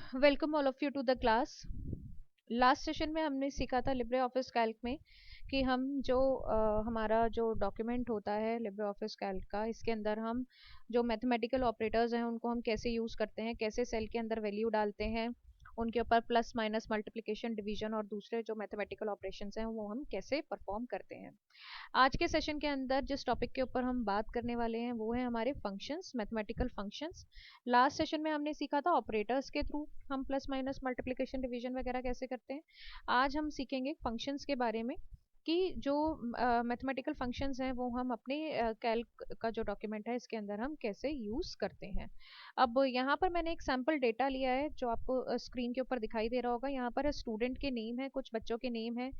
Welcome all of you to the class. Last session में हमने सीखा था लिब्रे ऑफिस कैल्क में कि हम जो हमारा जो डॉक्यूमेंट होता है लिब्रे ऑफिस कैल्क का, इसके अंदर हम जो मैथमेटिकल ऑपरेटर्स हैं उनको हम कैसे यूज़ करते हैं, कैसे सेल के अंदर वैल्यू डालते हैं, उनके ऊपर प्लस माइनस मल्टीप्लिकेशन डिवीजन और दूसरे जो मैथमेटिकल ऑपरेशंस हैं वो हम कैसे परफॉर्म करते हैं। आज के सेशन के अंदर जिस टॉपिक के ऊपर हम बात करने वाले हैं वो है हमारे functions, mathematical functions. Last session में हमने सीखा था ऑपरेटर्स के थ्रू हम प्लस माइनस मल्टीप्लिकेशन डिवीजन वगैरह कैसे करते हैं। आज हम सीखेंगे फंक्शंस के बारे में कि जो मैथमेटिकल फंक्शंस हैं वो हम अपने कैल्क का जो डॉक्यूमेंट है इसके अंदर हम कैसे यूज़ करते हैं। अब यहाँ पर मैंने एक सैम्पल डेटा लिया है जो आपको स्क्रीन के ऊपर दिखाई दे रहा होगा। यहाँ पर स्टूडेंट के नेम है, कुछ बच्चों के नेम है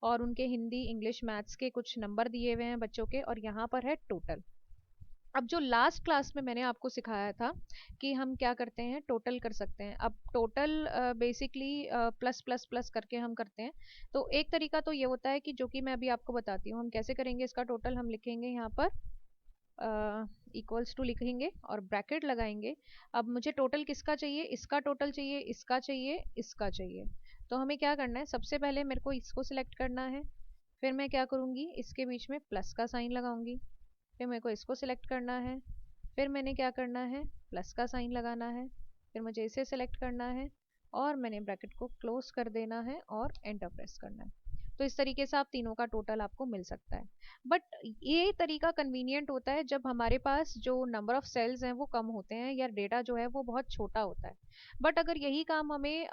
और उनके हिंदी इंग्लिश मैथ्स के कुछ नंबर दिए हुए हैं बच्चों के, और यहाँ पर है टोटल। अब जो लास्ट क्लास में मैंने आपको सिखाया था कि हम क्या करते हैं, टोटल कर सकते हैं। अब total basically plus plus plus करके हम करते हैं। तो एक तरीका तो ये होता है कि जो कि मैं अभी आपको बताती हूँ हम कैसे करेंगे इसका टोटल। हम लिखेंगे यहाँ पर इक्वल्स टू लिखेंगे और ब्रैकेट लगाएंगे। अब मुझे टोटल किसका चाहिए, इसका टोटल चाहिए, इसका चाहिए, इसका चाहिए। तो हमें क्या करना है, सबसे पहले मेरे को इसको सिलेक्ट करना है, फिर मैं क्या करूँगी, इसके बीच में प्लस का साइन लगाऊंगी, फिर मेरे को इसको सिलेक्ट करना है, फिर मैंने क्या करना है, प्लस का साइन लगाना है, फिर मुझे इसे सिलेक्ट करना है और मैंने ब्रैकेट को क्लोज कर देना है और एंटर प्रेस करना है। तो इस तरीके से आप तीनों का टोटल आपको मिल सकता है। बट ये तरीका कन्वीनियंट होता है जब हमारे पास जो नंबर ऑफ सेल्स हैं वो कम होते हैं या डेटा जो है वो बहुत छोटा होता है। बट अगर यही काम हमें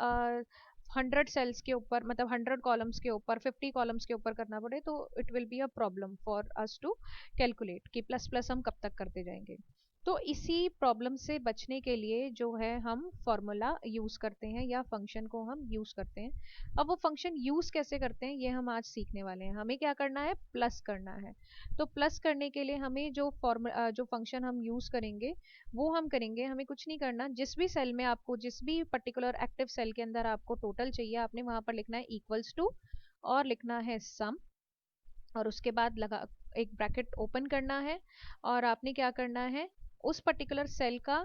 100 सेल्स के ऊपर, मतलब 100 कॉलम्स के ऊपर, 50 कॉलम्स के ऊपर करना पड़े तो it will be a problem for us to calculate कि प्लस प्लस हम कब तक करते जाएंगे। तो इसी प्रॉब्लम से बचने के लिए जो है हम फॉर्मूला यूज करते हैं या फंक्शन को हम यूज करते हैं। अब वो फंक्शन यूज कैसे करते हैं ये हम आज सीखने वाले हैं। हमें क्या करना है, प्लस करना है। तो प्लस करने के लिए हमें जो फॉर्मूला जो फंक्शन हम यूज करेंगे वो हम करेंगे, हमें कुछ नहीं करना। जिस भी सेल में आपको, जिस भी पर्टिकुलर एक्टिव सेल के अंदर आपको टोटल चाहिए, आपने वहां पर लिखना है इक्वल्स टू और लिखना है सम, और उसके बाद लगा एक ब्रैकेट ओपन करना है और आपने क्या करना है, उस पर्टिकुलर सेल का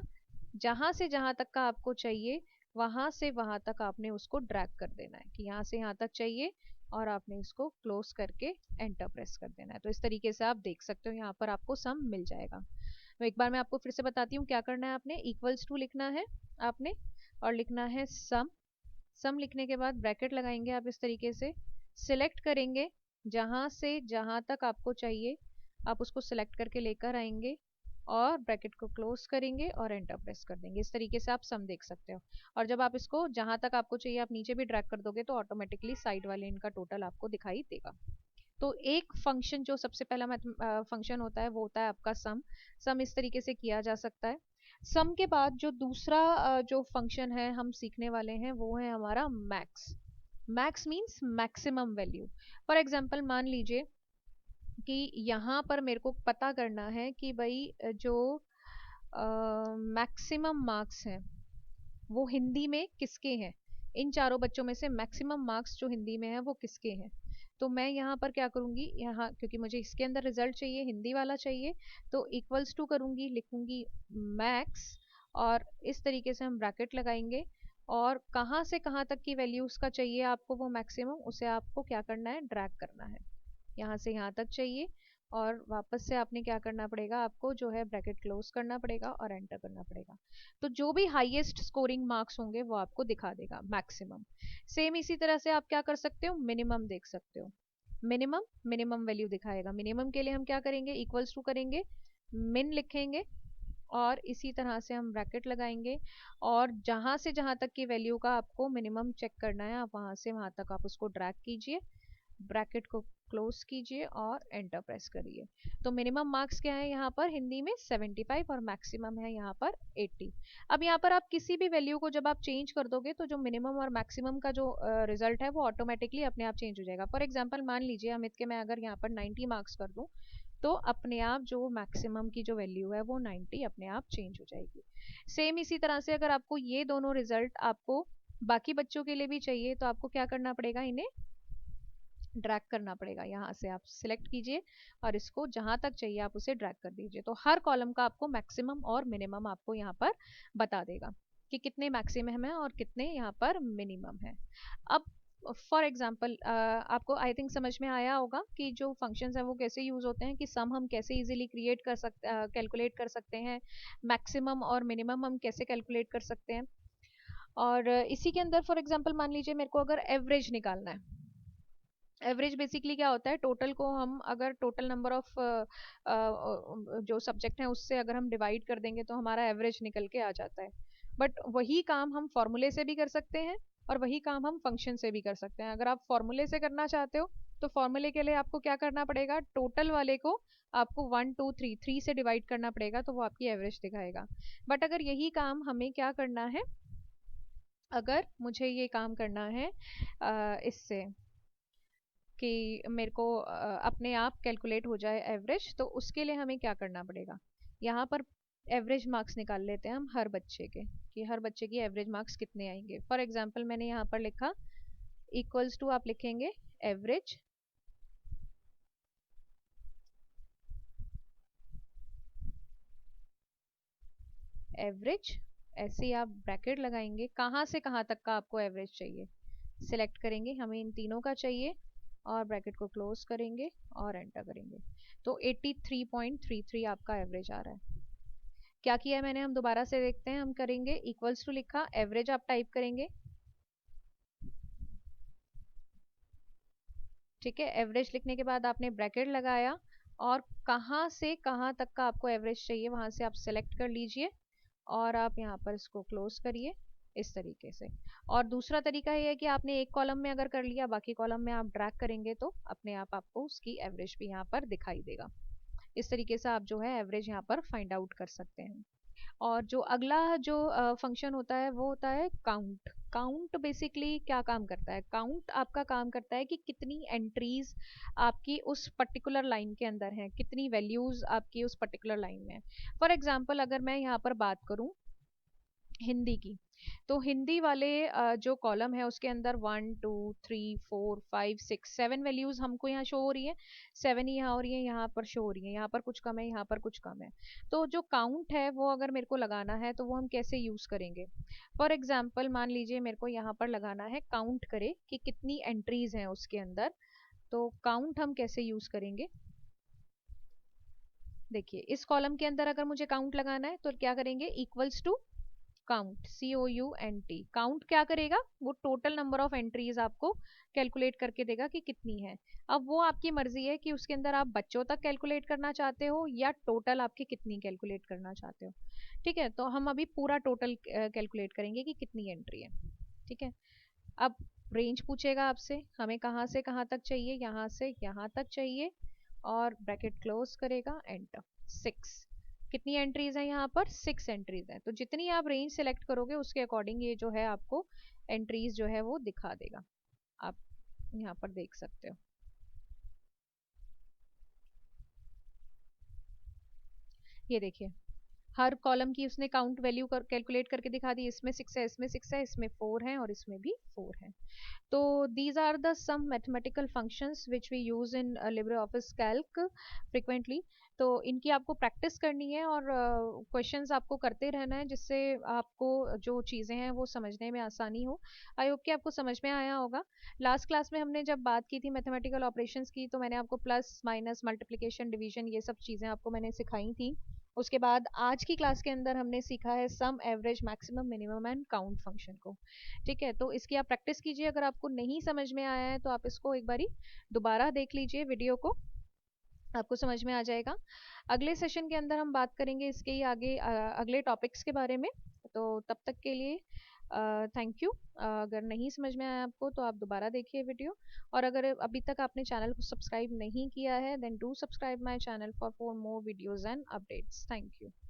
जहां से जहां तक का आपको चाहिए वहां से वहां तक आपने उसको ड्रैग कर देना है कि यहाँ से यहाँ तक चाहिए, और आपने इसको क्लोज करके एंटर प्रेस कर देना है। तो इस तरीके से आप देख सकते हो यहाँ पर आपको सम मिल जाएगा। तो एक बार मैं आपको फिर से बताती हूँ क्या करना है। आपने इक्वल्स टू लिखना है आपने, और लिखना है सम। सम लिखने के बाद ब्रैकेट लगाएंगे आप इस तरीके से, सिलेक्ट करेंगे जहां से जहां तक आपको चाहिए, आप उसको सिलेक्ट करके लेकर आएंगे और ब्रैकेट को क्लोज करेंगे और एंटर प्रेस कर देंगे। इस तरीके से आप सम देख सकते हो। और जब आप इसको जहां तक आपको चाहिए आप नीचे भी ड्रैग कर दोगे तो ऑटोमेटिकली साइड वाले इनका टोटल आपको दिखाई देगा। तो एक फंक्शन जो सबसे पहला फंक्शन होता है वो होता है आपका सम। सम इस तरीके से किया जा सकता है। सम के बाद जो दूसरा जो फंक्शन है हम सीखने वाले हैं वो है हमारा max. Max means maximum value. For example मान लीजिए कि यहाँ पर मेरे को पता करना है कि भाई जो मैक्सिमम मार्क्स हैं वो हिंदी में किसके हैं, इन चारों बच्चों में से मैक्सिमम मार्क्स जो हिंदी में है वो किसके हैं। तो मैं यहाँ पर क्या करूँगी, यहाँ क्योंकि मुझे इसके अंदर रिजल्ट चाहिए, हिंदी वाला चाहिए, तो इक्वल्स टू करूँगी, लिखूंगी मैक्स, और इस तरीके से हम ब्रैकेट लगाएंगे और कहाँ से कहाँ तक की वैल्यू उसका चाहिए आपको वो मैक्सिमम, उसे आपको क्या करना है, ड्रैग करना है। यहाँ से यहाँ तक चाहिए और वापस से आपने क्या करना पड़ेगा, आपको जो है ब्रैकेट क्लोज करना पड़ेगा और एंटर करना पड़ेगा। तो जो भी हाईएस्ट स्कोरिंग मार्क्स होंगे वो आपको दिखा देगा मैक्सिमम। सेम इसी तरह से आप क्या कर सकते हो, मिनिमम देख सकते हो। मिनिमम मिनिमम वैल्यू दिखाएगा। मिनिमम के लिए हम क्या करेंगे, इक्वल्स टू करेंगे, मिन लिखेंगे और इसी तरह से हम ब्रैकेट लगाएंगे, और जहां से जहां तक की वैल्यू का आपको मिनिमम चेक करना है आप वहां से वहां तक आप उसको ड्रैग कीजिए, ब्रैकेट को क्लोज कीजिए और एंटर प्रेस करिए। तो मिनिमम मार्क्स क्या है यहाँ पर हिंदी में 75 और मैक्सिमम है यहाँ पर 80। अब यहाँ पर आप किसी भी वैल्यू को जब आप चेंज कर दोगे तो जो मिनिमम और मैक्सिमम का जो रिजल्ट है वो ऑटोमेटिकली अपने आप चेंज हो जाएगा। फॉर एग्जाम्पल मान लीजिए अमित के मैं अगर यहाँ पर 90 मार्क्स कर दूं तो अपने आप जो मैक्सिमम की जो वैल्यू है वो 90 अपने आप चेंज हो जाएगी। सेम इसी तरह से अगर आपको ये दोनों रिजल्ट आपको बाकी बच्चों के लिए भी चाहिए तो आपको क्या करना पड़ेगा, इन्हें ड्रैग करना पड़ेगा। यहाँ से आप सिलेक्ट कीजिए और इसको जहां तक चाहिए आप उसे ड्रैग कर दीजिए। तो हर कॉलम का आपको मैक्सिमम और मिनिमम आपको यहाँ पर बता देगा। कि कितने मैक्सिमम है और कितने यहाँ पर मिनिमम है। अब फॉर एग्जांपल आपको आई थिंक समझ में आया होगा कि जो फंक्शंस हैं वो कैसे यूज होते हैं, कि सम हम कैसे इजीली क्रिएट कर सकते कैलकुलेट कर सकते हैं, मैक्सिमम और मिनिमम हम कैसे कैलकुलेट कर सकते हैं। और इसी के अंदर फॉर एग्जांपल मान लीजिए मेरे को अगर एवरेज निकालना है। एवरेज बेसिकली क्या होता है, टोटल को हम अगर टोटल नंबर ऑफ जो सब्जेक्ट हैं उससे अगर हम डिवाइड कर देंगे तो हमारा एवरेज निकल के आ जाता है। बट वही काम हम फॉर्मूले से भी कर सकते हैं और वही काम हम फंक्शन से भी कर सकते हैं। अगर आप फॉर्मूले से करना चाहते हो तो फॉर्मूले के लिए आपको क्या करना पड़ेगा, टोटल वाले को आपको 1 2 3 से डिवाइड करना पड़ेगा तो वो आपकी एवरेज दिखाएगा। बट अगर यही काम हमें क्या करना है, अगर मुझे ये काम करना है इससे कि मेरे को अपने आप कैलकुलेट हो जाए एवरेज, तो उसके लिए हमें क्या करना पड़ेगा, यहाँ पर एवरेज मार्क्स निकाल लेते हैं हम हर बच्चे के, कि हर बच्चे की एवरेज मार्क्स कितने आएंगे। फॉर एग्जांपल मैंने यहाँ पर लिखा इक्वल्स टू, आप लिखेंगे एवरेज एवरेज, ऐसे ही आप ब्रैकेट लगाएंगे, कहाँ से कहाँ तक का आपको एवरेज चाहिए सिलेक्ट करेंगे, हमें इन तीनों का चाहिए और ब्रैकेट को क्लोज करेंगे और एंटर करेंगे। तो 83.33 आपका एवरेज आ रहा है। क्या किया है मैंने, हम दोबारा से देखते हैं, हम करेंगे इक्वल्स टू लिखा, एवरेज आप टाइप करेंगे, ठीक है। एवरेज लिखने के बाद आपने ब्रैकेट लगाया और कहाँ से कहाँ तक का आपको एवरेज चाहिए वहां से आप सेलेक्ट कर लीजिए और आप यहाँ पर इसको क्लोज करिए इस तरीके से। और दूसरा तरीका ये है कि आपने एक कॉलम में अगर कर लिया, बाकी कॉलम में आप ड्रैग करेंगे तो अपने आप आपको उसकी एवरेज भी यहाँ पर दिखाई देगा। इस तरीके से आप जो है एवरेज यहाँ पर फाइंड आउट कर सकते हैं। और जो अगला जो फंक्शन होता है वो होता है काउंट। काउंट बेसिकली क्या काम करता है, काउंट आपका काम करता है कि कितनी एंट्रीज आपकी उस पर्टिकुलर लाइन के अंदर हैं, कितनी वैल्यूज आपकी उस पर्टिकुलर लाइन में है। फॉर एग्जांपल अगर मैं यहाँ पर बात करूँ हिंदी की, तो हिंदी वाले जो कॉलम है उसके अंदर 1 2 3 4 5 6 7 वैल्यूज हमको यहाँ शो हो रही है। 7 ही यहाँ हो रही है, यहाँ पर शो हो रही है, यहाँ पर कुछ कम है, यहाँ पर कुछ कम है। तो जो काउंट है वो अगर मेरे को लगाना है तो वो हम कैसे यूज करेंगे। फॉर एग्जाम्पल मान लीजिए मेरे को यहाँ पर लगाना है काउंट करे कि कितनी एंट्रीज हैं उसके अंदर, तो काउंट हम कैसे यूज करेंगे। देखिए इस कॉलम के अंदर अगर मुझे काउंट लगाना है तो क्या करेंगे, equals to count, COUNT। Count क्या करेगा, वो टोटल नंबर ऑफ एंट्रीज आपको कैलकुलेट करके देगा कि कितनी है। अब वो आपकी मर्जी है कि उसके अंदर आप बच्चों तक कैलकुलेट करना चाहते हो या टोटल आपकी कितनी कैलकुलेट करना चाहते हो। ठीक है, तो हम अभी पूरा टोटल कैलकुलेट करेंगे कि कितनी एंट्री है। ठीक है, अब रेंज पूछेगा आपसे, हमें कहाँ से कहाँ तक चाहिए, यहाँ से यहाँ तक चाहिए और ब्रैकेट क्लोज करेगा, एंटर। 6, कितनी एंट्रीज है यहाँ पर, 6 एंट्रीज है। तो जितनी आप रेंज सेलेक्ट करोगे उसके अकॉर्डिंग ये जो है आपको एंट्रीज जो है वो दिखा देगा। आप यहाँ पर देख सकते हो, ये देखिए हर कॉलम की उसने काउंट वैल्यू कैलकुलेट करके दिखा दी, इसमें 6 है, इसमें 6 है, इसमें 4 है और इसमें भी 4 है। तो these are the some mathematical functions which we use in LibreOffice Calc frequently। तो इनकी आपको प्रैक्टिस करनी है और क्वेश्चंस आपको करते रहना है जिससे आपको जो चीज़ें हैं वो समझने में आसानी हो। आई होप कि आपको समझ में आया होगा। लास्ट क्लास में हमने जब बात की थी मैथमेटिकल ऑपरेशंस की तो मैंने आपको प्लस माइनस मल्टीप्लिकेशन डिवीजन ये सब चीज़ें आपको मैंने सिखाई थी। उसके बाद आज की क्लास के अंदर हमने सीखा है sum, average, maximum, minimum and count function को। ठीक है, तो इसकी आप प्रैक्टिस कीजिए। अगर आपको नहीं समझ में आया है तो आप इसको एक बारी दोबारा देख लीजिए वीडियो को, आपको समझ में आ जाएगा। अगले सेशन के अंदर हम बात करेंगे इसके ही आगे अगले टॉपिक्स के बारे में। तो तब तक के लिए थैंक यू। अगर नहीं समझ में आया आपको तो आप दोबारा देखिए वीडियो, और अगर अभी तक आपने चैनल को सब्सक्राइब नहीं किया है then do subscribe my channel for more videos and updates. Thank you.